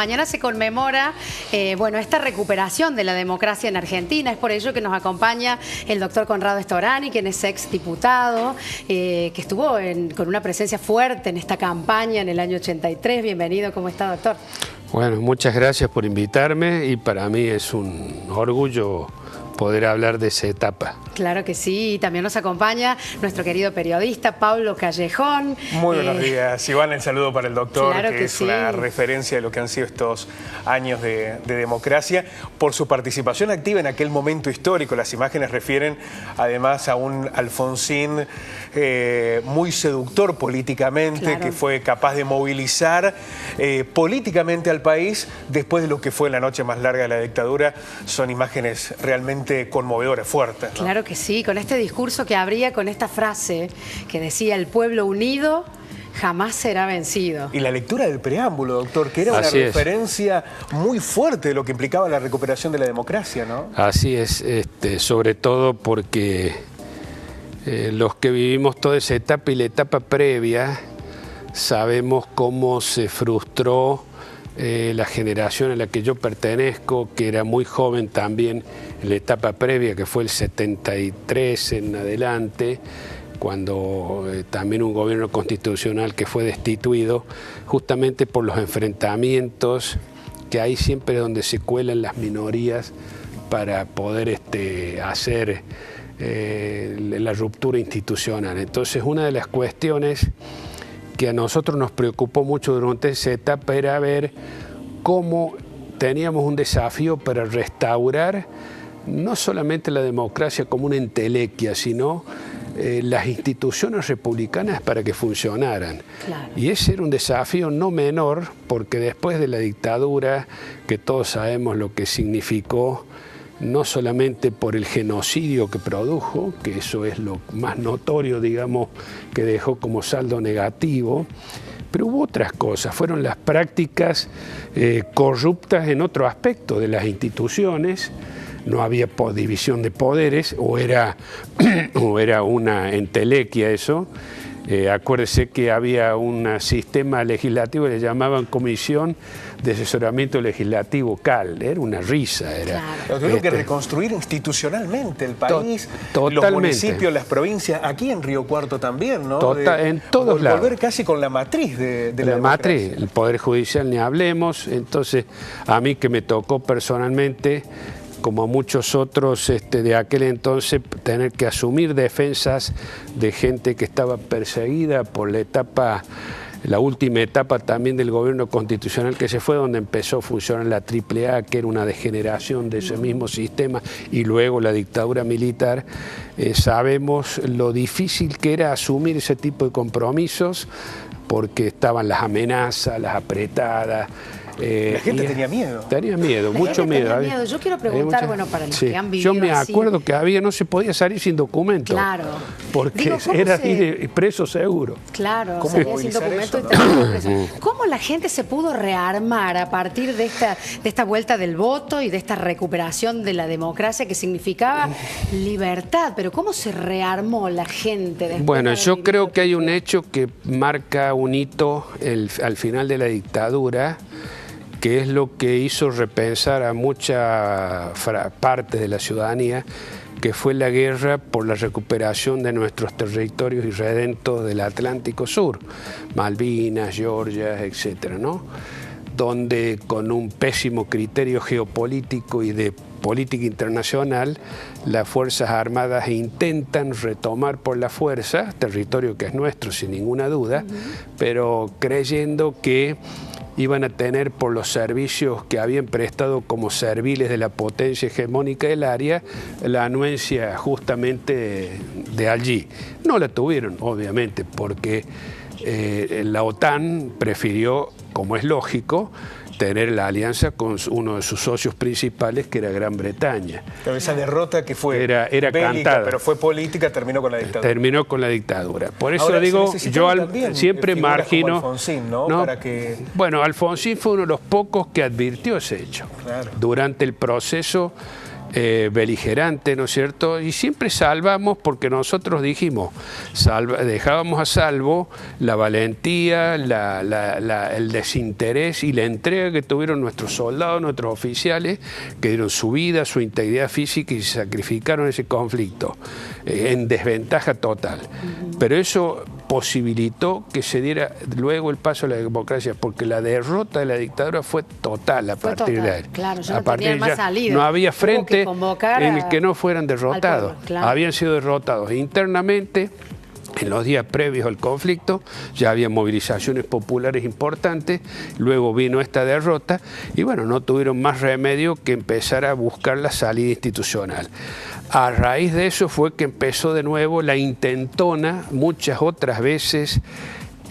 Mañana se conmemora bueno, esta recuperación de la democracia en Argentina. Es por ello que nos acompaña el doctor Conrado Storani, quien es ex diputado, que estuvo con una presencia fuerte en esta campaña en el año 83. Bienvenido, ¿cómo está, doctor? Bueno, muchas gracias por invitarme y para mí es un orgullo poder hablar de esa etapa. Claro que sí, también nos acompaña nuestro querido periodista Pablo Callejón. Muy buenos días, Iván, el saludo para el doctor, claro que es sí. Una referencia de lo que han sido estos años de democracia, por su participación activa en aquel momento histórico. Las imágenes refieren además a un Alfonsín muy seductor políticamente, claro, que fue capaz de movilizar políticamente al país después de lo que fue la noche más larga de la dictadura. Son imágenes realmente conmovedoras, fuertes, ¿no? Claro que sí, con este discurso que abría con esta frase que decía: el pueblo unido jamás será vencido. Y la lectura del preámbulo, doctor, que era una referencia muy fuerte de lo que implicaba la recuperación de la democracia, ¿no? Así es, sobre todo porque los que vivimos toda esa etapa y la etapa previa sabemos cómo se frustró la generación a la que yo pertenezco, que era muy joven también en la etapa previa, que fue el 73 en adelante, cuando también un gobierno constitucional que fue destituido justamente por los enfrentamientos que hay siempre donde se cuelan las minorías para poder hacer la ruptura institucional. Entonces, una de las cuestiones que a nosotros nos preocupó mucho durante esa etapa era ver cómo teníamos un desafío para restaurar no solamente la democracia como una entelequia, sino las instituciones republicanas para que funcionaran. Claro. Y ese era un desafío no menor, porque después de la dictadura, que todos sabemos lo que significó, no solamente por el genocidio que produjo, que eso es lo más notorio, digamos, que dejó como saldo negativo, pero hubo otras cosas, fueron las prácticas corruptas en otro aspecto de las instituciones. No había división de poderes, o era una entelequia eso. Acuérdese que había un sistema legislativo que le llamaban Comisión de Asesoramiento Legislativo CAL, era una risa. Claro. Tuvieron que reconstruir institucionalmente el país, los municipios, las provincias, aquí en Río Cuarto también, ¿no? En todos lados. Volver casi con la matriz de la matriz, el Poder Judicial ni hablemos. Entonces, a mí que me tocó personalmente, como a muchos otros de aquel entonces, tener que asumir defensas de gente que estaba perseguida por la última etapa también del gobierno constitucional que se fue, donde empezó a funcionar la AAA, que era una degeneración de ese mismo sistema, y luego la dictadura militar. Sabemos lo difícil que era asumir ese tipo de compromisos, porque estaban las amenazas, las apretadas. La gente tenía miedo. Tenía miedo, mucho miedo. Yo quiero preguntar, bueno, para los que han vivido yo me acuerdo que no se podía salir sin documento. Claro. Porque era ir preso seguro. Claro, ¿Cómo salía sin documento eso, ¿no? ¿Cómo la gente se pudo rearmar a partir de esta vuelta del voto y de esta recuperación de la democracia que significaba libertad? Pero ¿cómo se rearmó la gente después? Bueno, yo creo que hay un hecho que marca un hito al final de la dictadura, que es lo que hizo repensar a mucha parte de la ciudadanía, que fue la guerra por la recuperación de nuestros territorios irredentos del Atlántico Sur, Malvinas, Georgia, etcétera, ¿no? Donde con un pésimo criterio geopolítico y de política internacional, las Fuerzas Armadas intentan retomar por la fuerza territorio que es nuestro sin ninguna duda, pero creyendo que iban a tener, por los servicios que habían prestado como serviles de la potencia hegemónica del área, la anuencia justamente de allí. No la tuvieron, obviamente, porque la OTAN prefirió, como es lógico, tener la alianza con uno de sus socios principales, que era Gran Bretaña. Pero esa derrota que fue era bélica, cantada, pero fue política, terminó con la dictadura. Terminó con la dictadura. Por eso digo, yo siempre margino... Alfonsín, ¿no? Para que... Bueno, Alfonsín fue uno de los pocos que advirtió ese hecho. Claro. Durante el proceso beligerante, ¿no es cierto? Y siempre salvamos porque nosotros dijimos, dejábamos a salvo la valentía, el desinterés y la entrega que tuvieron nuestros soldados, nuestros oficiales, que dieron su vida, su integridad física y se sacrificaron en ese conflicto, en desventaja total. Pero eso posibilitó que se diera luego el paso a la democracia, porque la derrota de la dictadura fue total a partir de ahí. Claro, ya no tenían más salida. No había frente en el que no fueran derrotados. Pueblo, claro. Habían sido derrotados internamente. En los días previos al conflicto ya había movilizaciones populares importantes, luego vino esta derrota y bueno, no tuvieron más remedio que empezar a buscar la salida institucional. A raíz de eso fue que empezó de nuevo la intentona, muchas otras veces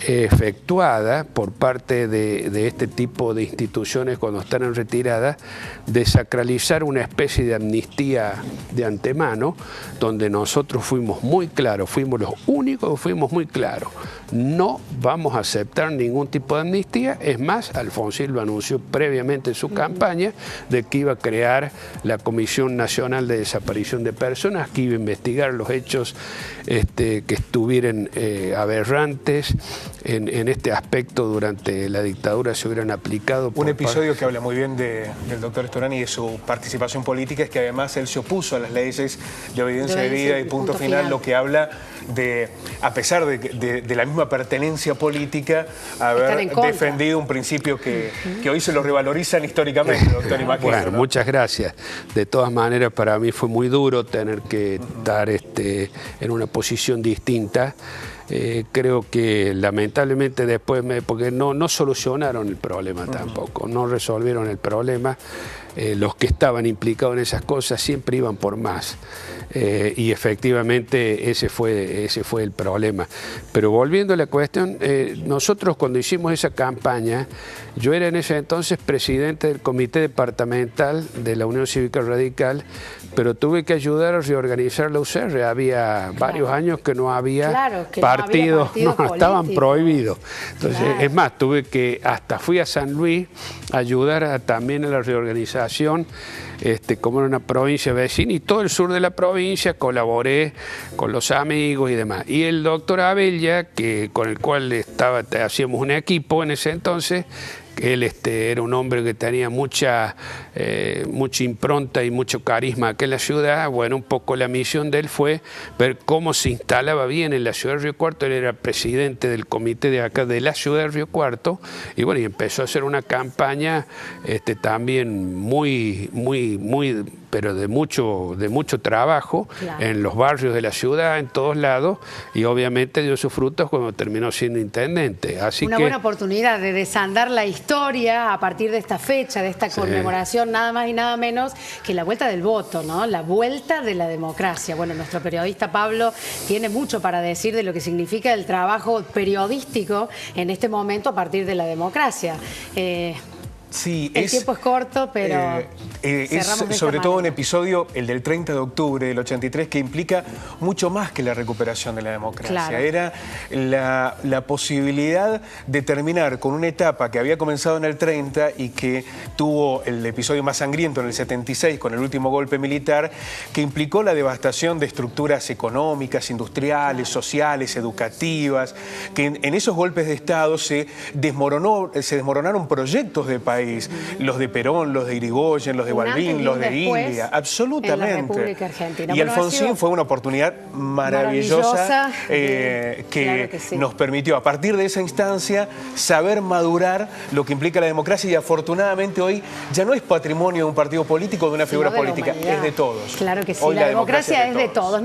efectuada por parte de este tipo de instituciones cuando están en retirada, de sacralizar una especie de amnistía de antemano, donde nosotros fuimos muy claros, fuimos los únicos que fuimos muy claros. No vamos a aceptar ningún tipo de amnistía, es más, Alfonsín lo anunció previamente en su campaña de que iba a crear la Comisión Nacional de Desaparición de Personas, que iba a investigar los hechos que estuvieran aberrantes en este aspecto durante la dictadura se hubieran aplicado. Un episodio que habla muy bien del doctor Storani y de su participación política es que además él se opuso a las leyes de obediencia debida y punto final, lo que habla de, a pesar de la misma pertenencia política, haber defendido un principio que hoy se lo revalorizan históricamente, doctor, imagino. Bueno, ¿no? Muchas gracias. De todas maneras, para mí fue muy duro tener que estar en una posición distinta. Creo que lamentablemente después, porque no solucionaron el problema tampoco, no resolvieron el problema. Los que estaban implicados en esas cosas siempre iban por más. Y efectivamente ese fue el problema. Pero volviendo a la cuestión, nosotros cuando hicimos esa campaña, yo era en ese entonces presidente del Comité Departamental de la Unión Cívica Radical, pero tuve que ayudar a reorganizar la UCR. Había varios años que no había partidos, estaban prohibidos. Entonces, es más, fui a San Luis a ayudar también a la reorganización, como era una provincia vecina, y todo el sur de la provincia colaboré con los amigos y demás. Y el doctor Abella, con el cual hacíamos un equipo en ese entonces, él era un hombre que tenía mucha impronta y mucho carisma aquí en la ciudad. Bueno, un poco la misión de él fue ver cómo se instalaba bien en la ciudad de Río Cuarto. Él era presidente del comité de acá de la ciudad de Río Cuarto y bueno, y empezó a hacer una campaña también muy pero de mucho trabajo en los barrios de la ciudad, en todos lados, y obviamente dio sus frutos cuando terminó siendo intendente. Así una buena oportunidad de desandar la historia a partir de esta fecha, de esta conmemoración, nada más y nada menos que la vuelta del voto, ¿no? La vuelta de la democracia. Bueno, nuestro periodista Pablo tiene mucho para decir de lo que significa el trabajo periodístico en este momento a partir de la democracia. Sí, el tiempo es corto, pero es sobre todo un episodio, el del 30 de octubre del 83, que implica mucho más que la recuperación de la democracia. Claro. Era la posibilidad de terminar con una etapa que había comenzado en el 30 y que tuvo el episodio más sangriento en el 76 con el último golpe militar, que implicó la devastación de estructuras económicas, industriales, sociales, educativas, que en esos golpes de Estado se desmoronaron proyectos de país. Los de Perón, los de Irigoyen, los de Balbín, los de Ilia, absolutamente. Y Alfonsín fue una oportunidad maravillosa que nos permitió, a partir de esa instancia, saber madurar lo que implica la democracia, y afortunadamente hoy ya no es patrimonio de un partido político o de una figura política, es de todos. Claro que sí, la democracia es de todos.